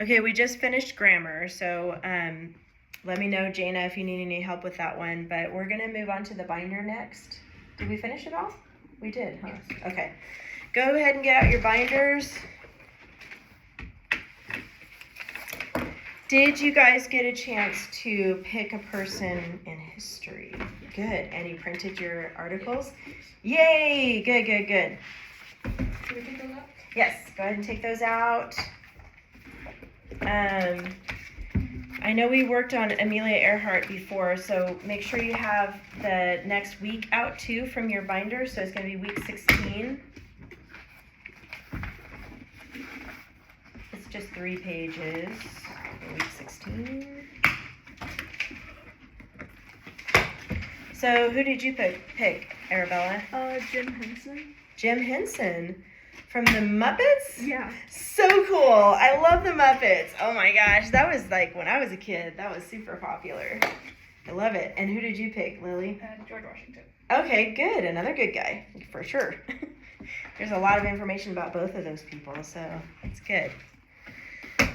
Okay, we just finished grammar, so let me know, Jana, if you need any help with that one. But we're gonna move on to the binder next. Did we finish it all? We did, huh? Yes. Okay. Go ahead and get out your binders. Did you guys get a chance to pick a person in history? Good. And you printed your articles? Yay! Good, good, good. Can we take those out? Yes, go ahead and take those out. I know we worked on Amelia Earhart before, so make sure you have the next week out too from your binder. So it's going to be week 16. It's just 3 pages for week 16. So who did you pick, Arabella? Jim Henson. Jim Henson. From the Muppets? Yeah. So cool. I love the Muppets. Oh my gosh. That was like when I was a kid. That was super popular. I love it. And who did you pick, Lily? George Washington. Okay, good. Another good guy. For sure. There's a lot of information about both of those people, so it's good.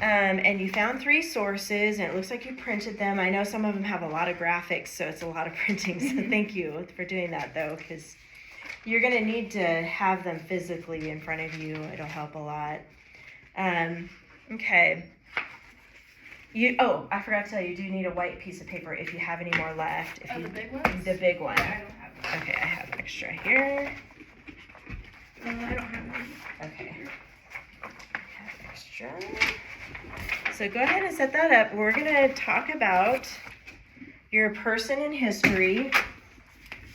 And you found 3 sources, and it looks like you printed them. I know some of them have a lot of graphics, so it's a lot of printing. So thank you for doing that, though, because you're going to need to have them physically in front of you. It'll help a lot. Okay. I forgot to tell you, you do need a white piece of paper if you have any more left. The big ones? The big one. Yeah, I don't have that. Okay, I have extra here. I don't have any. Okay. I have extra. So go ahead and set that up. We're going to talk about your person in history.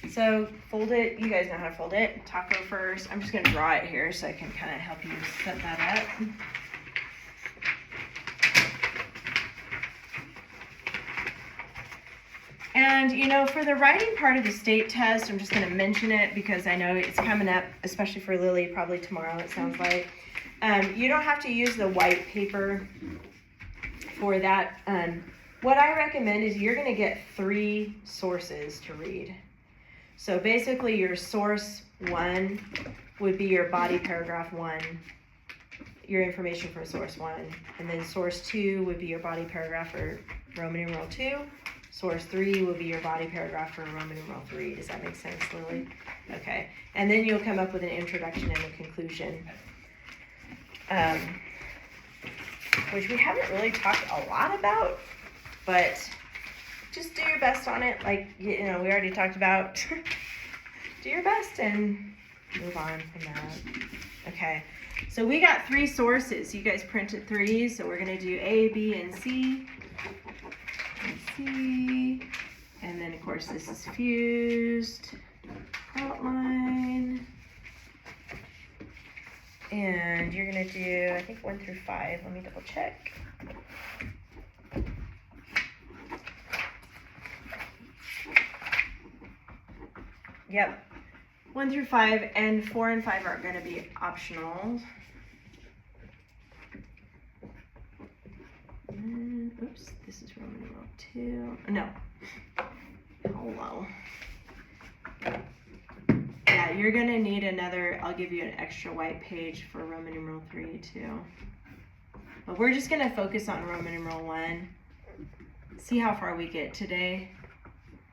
So fold it. You guys know how to fold it. Taco first. I'm just going to draw it here so I can kind of help you set that up. And, for the writing part of the state test, I'm just going to mention it because I know it's coming up, especially for Lily, probably tomorrow, it sounds like. You don't have to use the white paper for that. What I recommend is you're going to get 3 sources to read. So basically your source 1 would be your body paragraph 1, your information for source 1. And then source 2 would be your body paragraph for Roman numeral 2. Source 3 would be your body paragraph for Roman numeral 3. Does that make sense, Lily? Okay. And then you'll come up with an introduction and a conclusion, which we haven't really talked a lot about, but just do your best on it. Like, we already talked about. Do your best and move on from that. Okay. So we got 3 sources. You guys printed 3, so we're going to do A, B, and C. C. And then, of course, this is fused outline. And you're going to do, I think, 1 through 5. Let me double check. Yep. 1 through 5, and 4 and 5 are going to be optional. And, oops, this is Roman numeral 2. No. Hello. Yeah, you're going to need another, I'll give you an extra white page for Roman numeral 3 too. But we're just going to focus on Roman numeral 1. See how far we get today.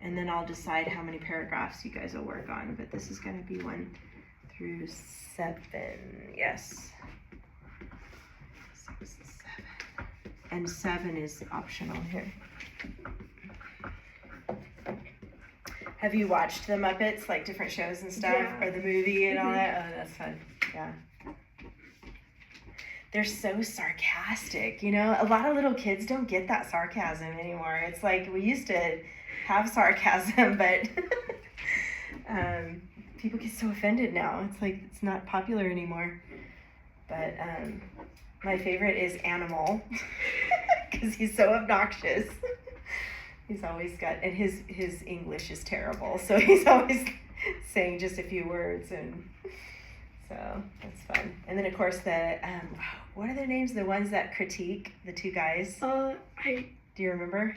And then I'll decide how many paragraphs you guys will work on. But this is going to be 1 through 7. Yes. 6, 7. And 7 is optional here. Have you watched the Muppets, like different shows and stuff? Yeah. Or the movie and all that? Oh, that's fun. Yeah. They're so sarcastic, A lot of little kids don't get that sarcasm anymore. It's like we used to have sarcasm, but people get so offended now. It's like it's not popular anymore. But my favorite is Animal because he's so obnoxious. He's always got, and his English is terrible, so he's always saying just a few words, and so that's fun. And then of course the what are their names? The ones that critique, the 2 guys. Do you remember?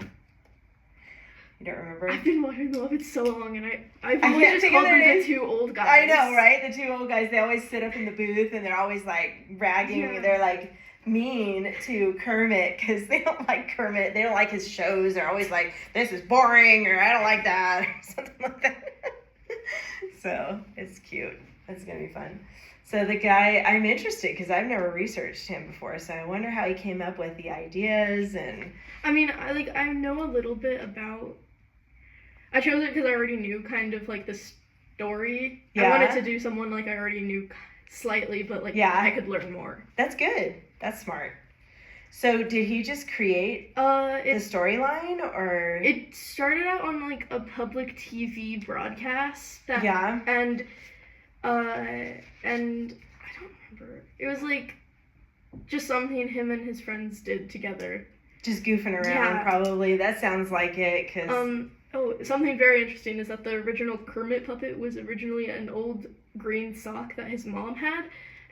You don't remember? I've been watching the Muppets so long, and I've always just called them the 2 old guys. I know, right? The 2 old guys. They always sit up in the booth, and they're always like ragging. Yeah. They're like mean to Kermit because they don't like Kermit. They don't like his shows. They're always like, this is boring, or I don't like that, or something like that. So it's cute. It's going to be fun. So the guy, I'm interested because I've never researched him before. So I wonder how he came up with the ideas and. I mean, I know a little bit about. I chose it because I already knew kind of like the story. Yeah. I wanted to do someone like I already knew slightly, but like I could learn more. That's good. That's smart. So did he just create the storyline, or? It started out on like a public TV broadcast. And I don't remember. It was like just something him and his friends did together. Just goofing around, probably. That sounds like it, cause. Something very interesting is that the original Kermit puppet was originally an old green sock that his mom had,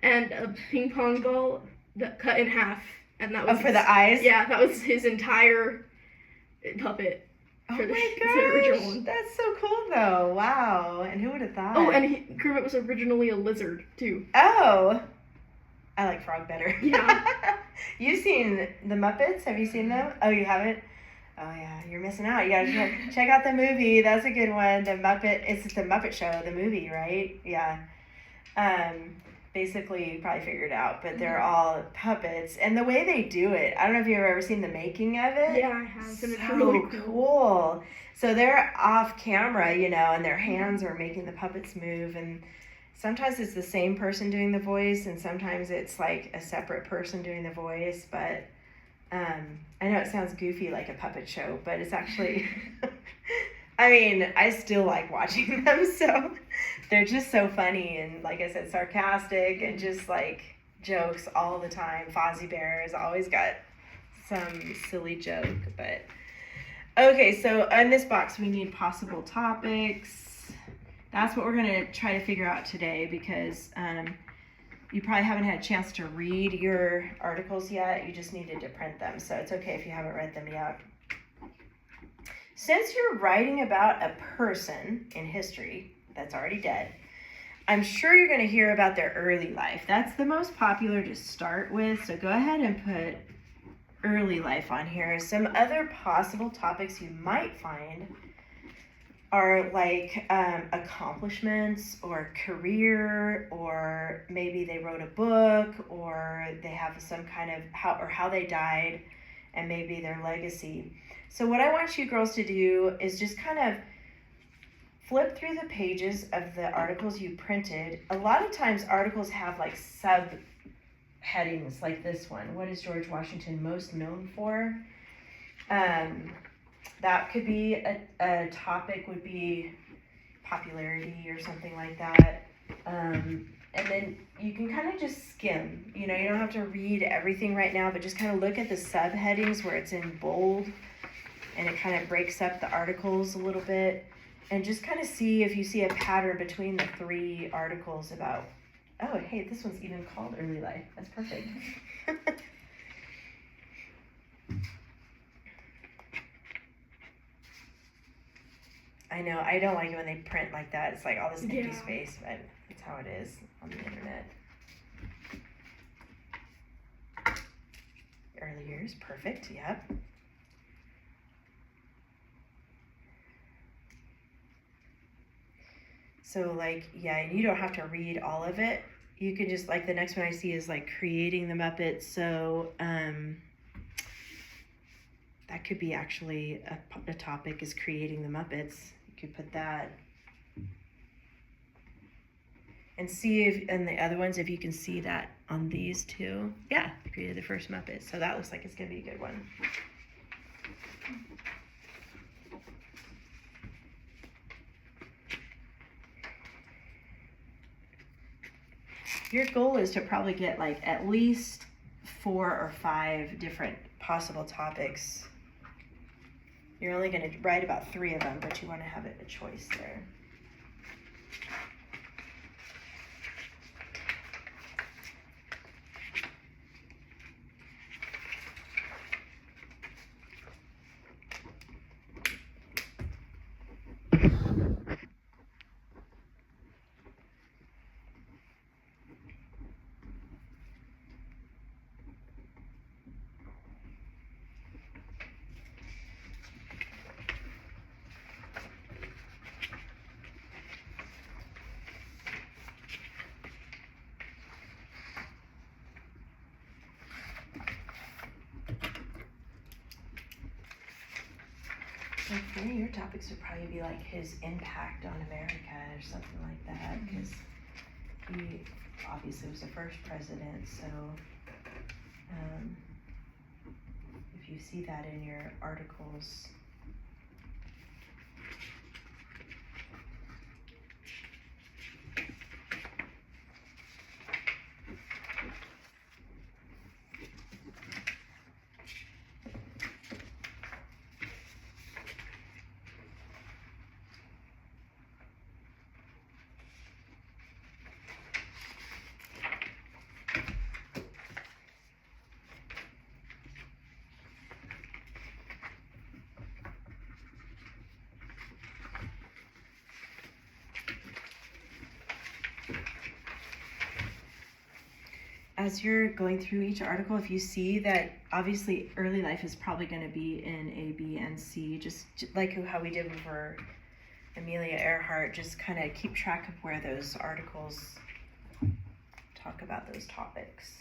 and a ping pong ball that cut in half, and that was for the eyes. Yeah, that was his entire puppet. Oh my gosh, that's so cool though. Wow, and who would have thought? Oh, and Kermit was originally a lizard too. Oh, I like frog better. Yeah. You've seen the Muppets? Have you seen them? Oh, you haven't? Oh yeah, you're missing out. You gotta check out the movie. That's a good one. It's the Muppet Show, the movie, right? Yeah. Basically, you probably figured it out, but they're all puppets, and the way they do it, I don't know if you've ever seen the making of it. Yeah, I have. So really cool. So they're off camera, and their hands are making the puppets move, and sometimes it's the same person doing the voice, and sometimes it's like a separate person doing the voice, but I know it sounds goofy like a puppet show, but it's actually, I mean, I still like watching them, so they're just so funny and, like I said, sarcastic and just like jokes all the time. Fozzie Bear has always got some silly joke, but okay, so in this box we need possible topics. That's what we're going to try to figure out today because you probably haven't had a chance to read your articles yet. You just needed to print them, so it's okay if you haven't read them yet. Since you're writing about a person in history that's already dead, I'm sure you're going to hear about their early life. That's the most popular to start with, so go ahead and put early life on here. Some other possible topics you might find are like accomplishments or career, or maybe they wrote a book, or they have some kind of how they died, and maybe their legacy. So what I want you girls to do is just kind of flip through the pages of the articles you printed. A lot of times articles have like subheadings like this one. What is George Washington most known for? That could be a topic, would be popularity or something like that. And then you can kind of just skim. You don't have to read everything right now, but just kind of look at the subheadings where it's in bold and it kind of breaks up the articles a little bit. And just kind of see if you see a pattern between the three articles about, oh, hey, this one's even called Early Life. That's perfect. I know, I don't like it when they print like that. It's like all this empty space, but it's how it is on the internet. Early years, perfect, yep. So like, yeah, and you don't have to read all of it. You can just, like the next one I see is like creating the Muppets. So that could be actually a topic, is creating the Muppets. You could put that. And see if, and the other ones, if you can see that on these two. Yeah, created the first Muppet. So that looks like it's gonna be a good one. Your goal is to probably get like at least 4 or 5 different possible topics. You're only going to write about 3 of them, but you want to have a choice there. Like one of your topics would probably be like his impact on America or something like that, because he obviously was the first president, so if you see that in your articles. As you're going through each article, if you see that obviously early life is probably going to be in A, B, and C, just like how we did for Amelia Earhart, just kind of keep track of where those articles talk about those topics.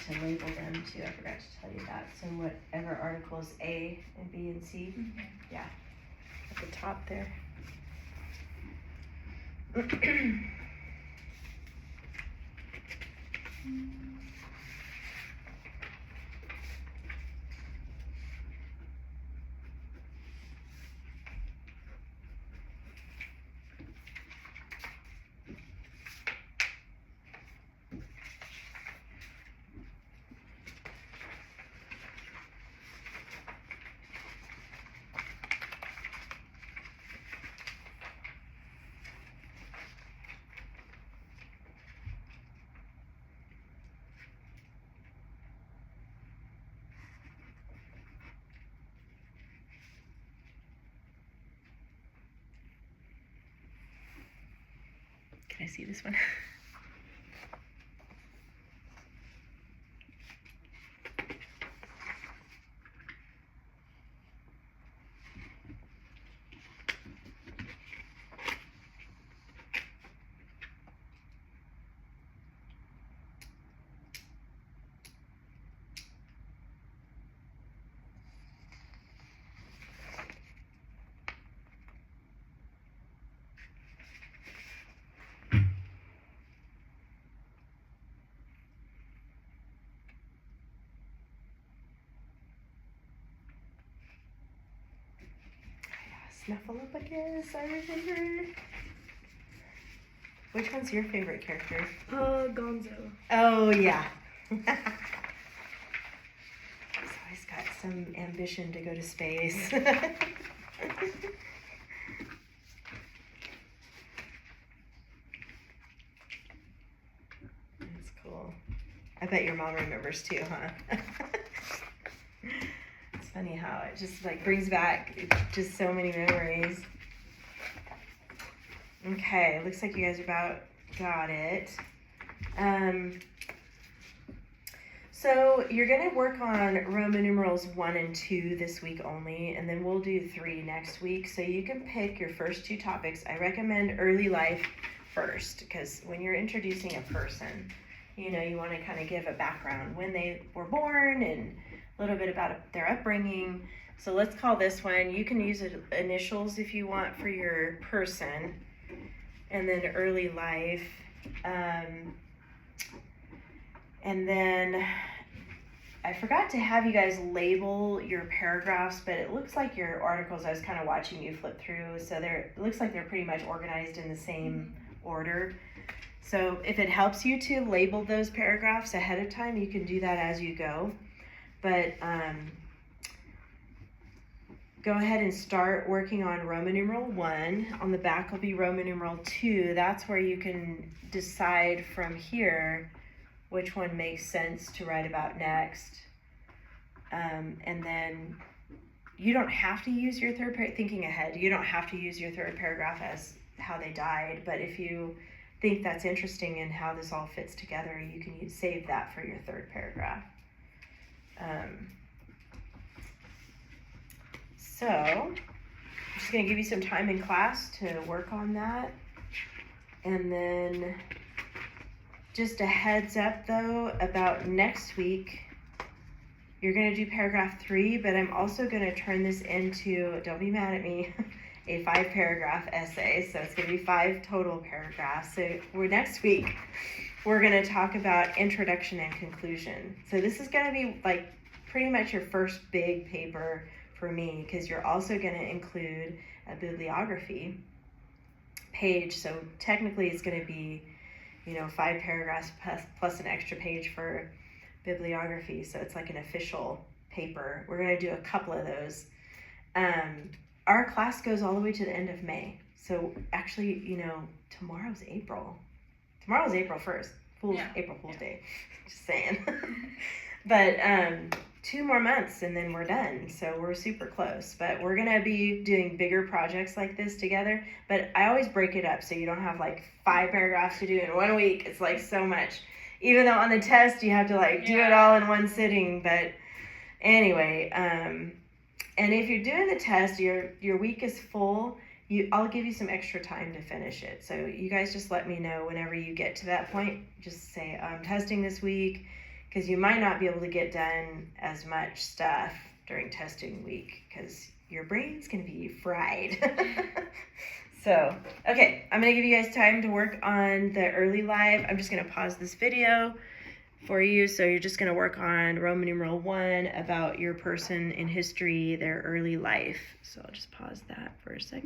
To label them too, I forgot to tell you that. So whatever articles A and B and C, yeah, at the top there. Can I see this one? Snuffleupagus, I remember. Which one's your favorite character? Gonzo. Oh, yeah. He's always got some ambition to go to space. That's cool. I bet your mom remembers too, huh? It's funny how it just like brings back just so many memories. Okay, looks like you guys about got it. So you're gonna work on Roman numerals 1 and 2 this week only, and then we'll do 3 next week. So you can pick your first 2 topics. I recommend early life first, because when you're introducing a person, you know, you wanna kind of give a background, when they were born and a little bit about their upbringing. So let's call this one, you can use initials if you want for your person, and then early life. And then I forgot to have you guys label your paragraphs, but it looks like your articles, I was kind of watching you flip through, so it looks like they're pretty much organized in the same order. So if it helps you to label those paragraphs ahead of time, you can do that as you go. But go ahead and start working on Roman numeral 1. On the back will be Roman numeral 2. That's where you can decide from here which one makes sense to write about next. And then you don't have to use your thinking ahead, you don't have to use your third paragraph as how they died, but if you think that's interesting and how this all fits together, you can save that for your third paragraph. So I'm just gonna give you some time in class to work on that. And then just a heads up though, about next week, you're gonna do paragraph 3, but I'm also gonna turn this into, don't be mad at me, a 5-paragraph essay. So it's gonna be 5 total paragraphs. So next week, we're gonna talk about introduction and conclusion. So this is gonna be like pretty much your first big paper for me, because you're also gonna include a bibliography page. So technically it's gonna be, 5 paragraphs plus an extra page for bibliography. So it's like an official paper. We're gonna do a couple of those. Our class goes all the way to the end of May. So actually, tomorrow's April. Tomorrow's April 1st. April Fool's Day. Just saying. But 2 more months and then we're done. So we're super close. But we're gonna be doing bigger projects like this together. But I always break it up so you don't have like 5 paragraphs to do in 1 week. It's like so much. Even though on the test you have to do it all in one sitting. But anyway, and if you're doing the test, your week is full, I'll give you some extra time to finish it. So you guys just let me know whenever you get to that point. Just say, I'm testing this week, because you might not be able to get done as much stuff during testing week because your brain's gonna be fried. So, okay, I'm gonna give you guys time to work on the early life. I'm just gonna pause this video for you. So you're just gonna work on Roman numeral 1 about your person in history, their early life. So I'll just pause that for a second.